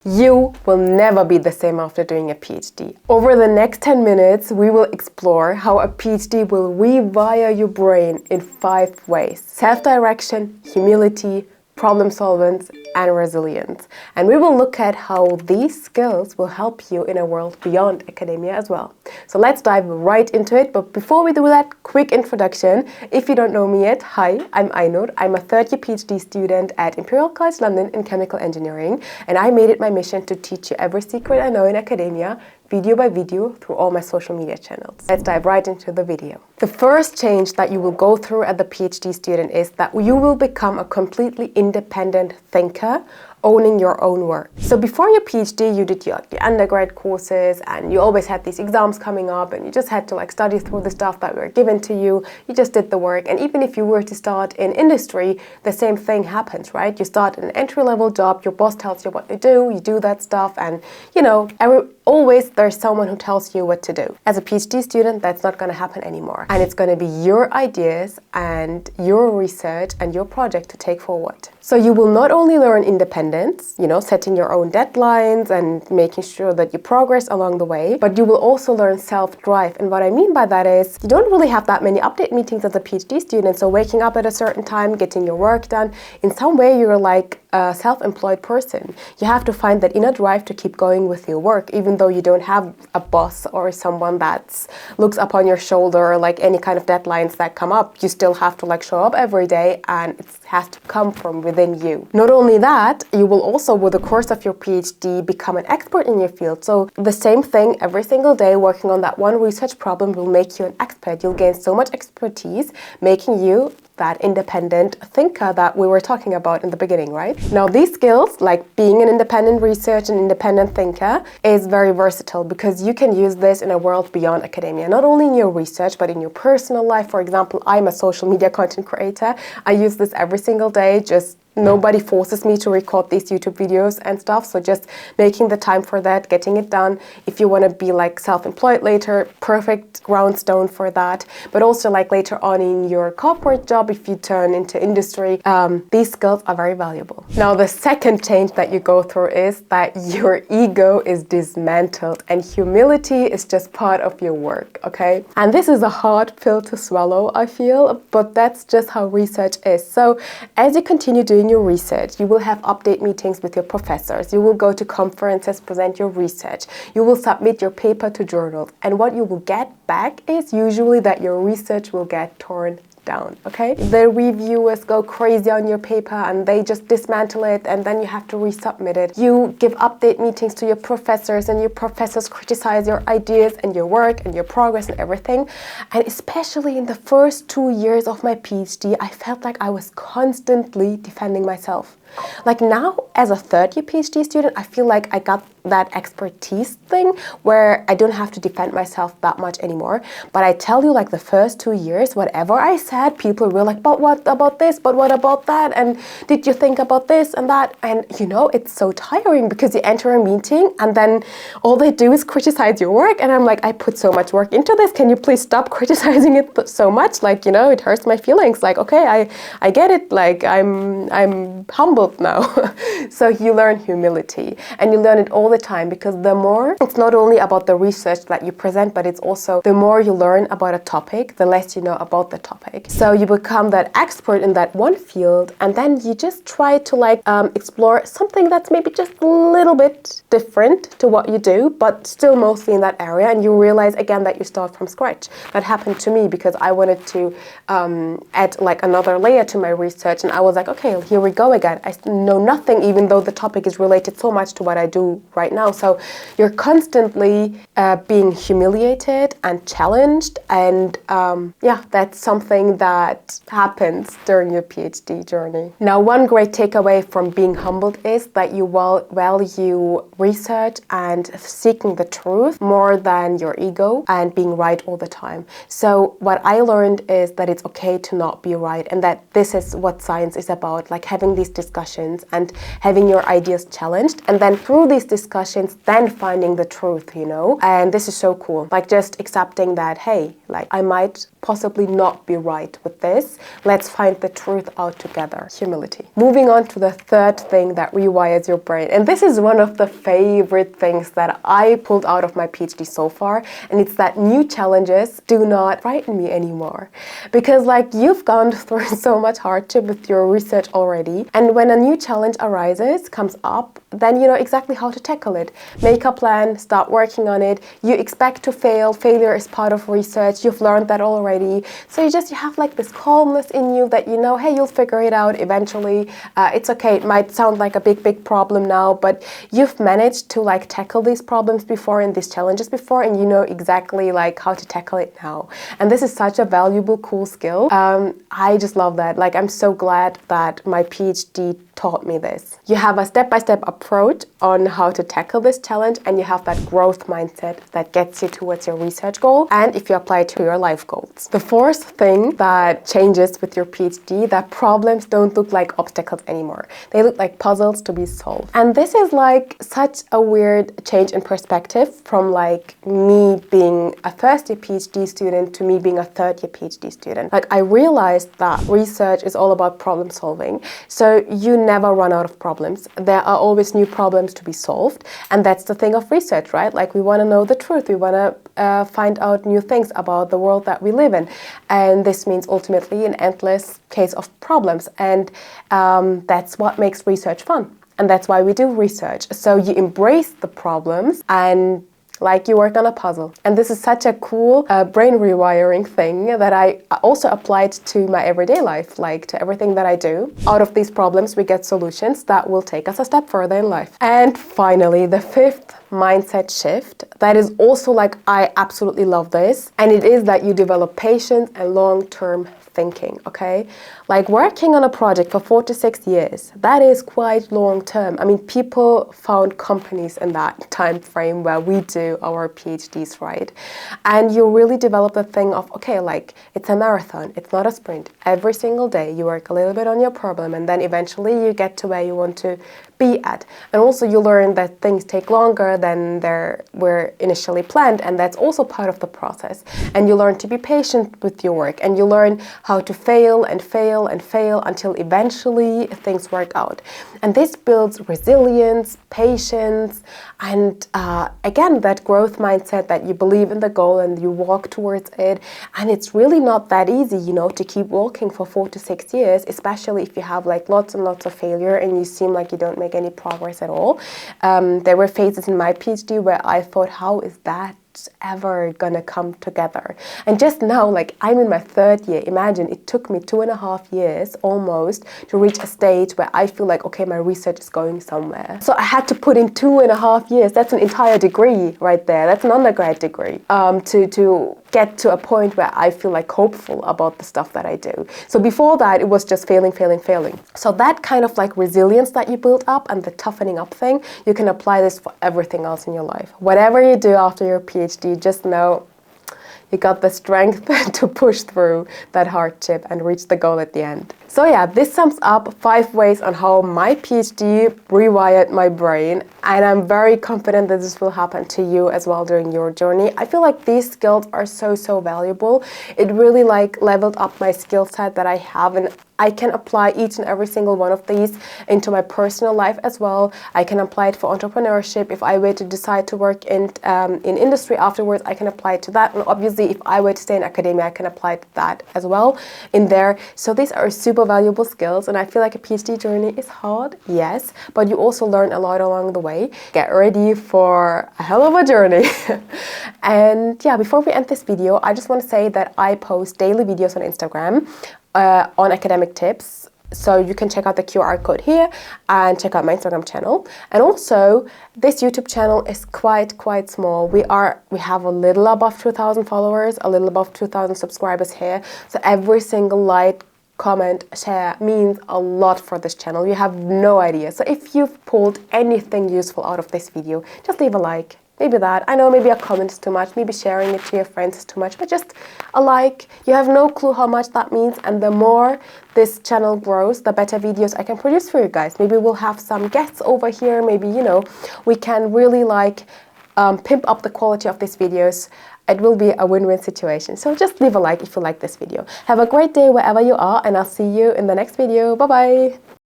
You will never be the same after doing a PhD. Over the next 10 minutes, we will explore how a PhD will rewire your brain in 5 ways: self-direction, humility, problem solvence, and resilience. And we will look at how these skills will help you in a world beyond academia as well. So let's dive right into it. But before we do that, quick introduction. If you don't know me yet, hi, I'm Ainur. I'm a third-year PhD student at Imperial College London in chemical engineering, and I made it my mission to teach you every secret I know in academia, video by video, through all my social media channels. Let's dive right into the video. The first change that you will go through as a PhD student is that you will become a completely independent thinker, owning your own work. So before your PhD, you did your undergrad courses, and you always had these exams coming up, and you just had to study through the stuff that were given to you. You just did the work. And even if you were to start in industry, the same thing happens, right? You start an entry-level job, your boss tells you what to do, you do that stuff, and always there's someone who tells you what to do. As a PhD student, that's not going to happen anymore. And it's going to be your ideas and your research and your project to take forward. So you will not only learn independence, setting your own deadlines and making sure that you progress along the way, but you will also learn self-drive. And what I mean by that is you don't really have that many update meetings as a PhD student. So waking up at a certain time, getting your work done, in some way you're like a self-employed person. You have to find that inner drive to keep going with your work, even though you don't have a boss or someone that looks up on your shoulder, like any kind of deadlines that come up. You still have to show up every day, and it has to come from within you. Not only that, you will also, with the course of your PhD, become an expert in your field. So the same thing every single day, working on that one research problem will make you an expert. You'll gain so much expertise, making you that independent thinker that we were talking about in the beginning, right? Now, these skills, like being an independent researcher and independent thinker, is very versatile because you can use this in a world beyond academia, not only in your research, but in your personal life. For example, I'm a social media content creator. I use this every single day. Just nobody forces me to record these YouTube videos and stuff. So just making the time for that, getting it done. If you want to be self-employed later, perfect groundstone for that. But also later on in your corporate job, if you turn into industry, these skills are very valuable. Now, the second change that you go through is that your ego is dismantled and humility is just part of your work, okay? And this is a hard pill to swallow, I feel, but that's just how research is. So as you continue doing your research, you will have update meetings with your professors, you will go to conferences, present your research, you will submit your paper to journals, and what you will get back is usually that your research will get torn down, okay? The reviewers go crazy on your paper and they just dismantle it, and then you have to resubmit it. You give update meetings to your professors, and your professors criticize your ideas and your work and your progress and everything. And especially in the first 2 years of my PhD, I felt like I was constantly defending myself. Now, as a third-year PhD student, I feel like I got that expertise thing where I don't have to defend myself that much anymore. But I tell you, the first 2 years, whatever I said, people were like, but what about this? But what about that? And did you think about this and that? And it's so tiring because you enter a meeting and then all they do is criticize your work. And I'm like, I put so much work into this. Can you please stop criticizing it so much? It hurts my feelings. Okay, I get it. I'm humble now. So you learn humility, and you learn it all the time, because the more, it's not only about the research that you present, but it's also the more you learn about a topic, the less you know about the topic. So you become that expert in that one field, and then you just try to explore something that's maybe just a little bit different to what you do, but still mostly in that area, and you realize again that you start from scratch. That happened to me because I wanted to add another layer to my research, and I was like, okay, here we go again. I know nothing, even though the topic is related so much to what I do right now. So you're constantly being humiliated and challenged, and that's something that happens during your PhD journey. Now, one great takeaway from being humbled is that you value research and seeking the truth more than your ego and being right all the time. So what I learned is that it's okay to not be right, and that this is what science is about, having these discussions and having your ideas challenged, and then through these discussions then finding the truth, And this is so cool. Like just accepting that, hey, like I might possibly not be right with this. Let's find the truth out together. Humility. Moving on to the third thing that rewires your brain. And this is one of the favorite things that I pulled out of my PhD so far. And it's that new challenges do not frighten me anymore. Because like you've gone through so much hardship with your research already. And when a new challenge arises, comes up, then you know exactly how to tackle it. Make a plan, start working on it. You expect to fail. Failure is part of research. You've learned that already. So you have like this calmness in you that you know, hey, you'll figure it out eventually. It's okay. It might sound like a big problem now, but you've managed to like tackle these problems before and these challenges before, and you know exactly like how to tackle it now. And this is such a valuable, cool skill. I just love that. Like, I'm so glad that my PhD taught me this. You have a step-by-step approach on how to tackle this challenge, and you have that growth mindset that gets you towards your research goal, and if you apply it to your life goals. The fourth thing that changes with your PhD, that problems don't look like obstacles anymore. They look like puzzles to be solved. And this is like such a weird change in perspective from like me being a first-year PhD student to me being a third-year PhD student. Like, I realized that research is all about problem solving. So you never run out of problems. There are always new problems to be solved, and that's the thing of research, right? Like, we want to know the truth. We want to find out new things about the world that we live in, and this means ultimately an endless case of problems, and that's what makes research fun, and that's why we do research. So you embrace the problems and like you worked on a puzzle. And this is such a cool brain rewiring thing that I also applied to my everyday life, like to everything that I do. Out of these problems, we get solutions that will take us a step further in life. And finally, the fifth mindset shift, that is also like, I absolutely love this. And it is that you develop patience and long-term thinking, okay? Like working on a project for 4 to 6 years, that is quite long term. I mean, people found companies in that time frame where we do our PhDs, right? And you really develop the thing of, okay, like it's a marathon, it's not a sprint. Every single day you work a little bit on your problem, and then eventually you get to where you want to be at. And also you learn that things take longer than they were initially planned, and that's also part of the process. And you learn to be patient with your work, and you learn how to fail and fail and fail until eventually things work out. And this builds resilience, patience, and again, that growth mindset that you believe in the goal and you walk towards it. And it's really not that easy, you know, to keep walking for 4 to 6 years, especially if you have like lots and lots of failure and you seem like you don't make any progress at all. There were phases in my PhD where I thought, how is that ever gonna come together? And just now, like, I'm in my 3rd year. Imagine it took me 2.5 years almost to reach a stage where I feel like, okay, my research is going somewhere. So I had to put in 2.5 years. That's an entire degree right there. That's an undergrad degree to get to a point where I feel like hopeful about the stuff that I do. So before that, it was just failing. So that kind of like resilience that you build up and the toughening up thing, you can apply this for everything else in your life. Whatever you do after your PhD, just know you got the strength to push through that hardship and reach the goal at the end. So yeah, this sums up 5 ways on how my PhD rewired my brain, and I'm very confident that this will happen to you as well during your journey. I feel like these skills are so valuable. It really like leveled up my skill set that I have, and I can apply each and every single one of these into my personal life as well. I can apply it for entrepreneurship. If I were to decide to work in industry afterwards, I can apply it to that. And obviously, if I were to stay in academia, I can apply it to that as well in there. So these are super valuable skills, and I feel like a PhD journey is hard, yes, but you also learn a lot along the way. Get ready for a hell of a journey. And yeah, before we end this video, I just want to say that I post daily videos on Instagram on academic tips. So you can check out the QR code here and check out my Instagram channel. And also, this YouTube channel is quite small. We have a little above 2,000 followers, a little above 2,000 subscribers here. So every single like, comment, share means a lot for this channel. You have no idea. So if you've pulled anything useful out of this video, just leave a like. Maybe that. I know maybe a comment is too much, maybe sharing it to your friends is too much, but just a like. You have no clue how much that means, and the more this channel grows, the better videos I can produce for you guys. Maybe we'll have some guests over here, maybe, you know, we can really like pimp up the quality of these videos. It will be a win-win situation. So just leave a like if you like this video. Have a great day wherever you are, and I'll see you in the next video. Bye bye!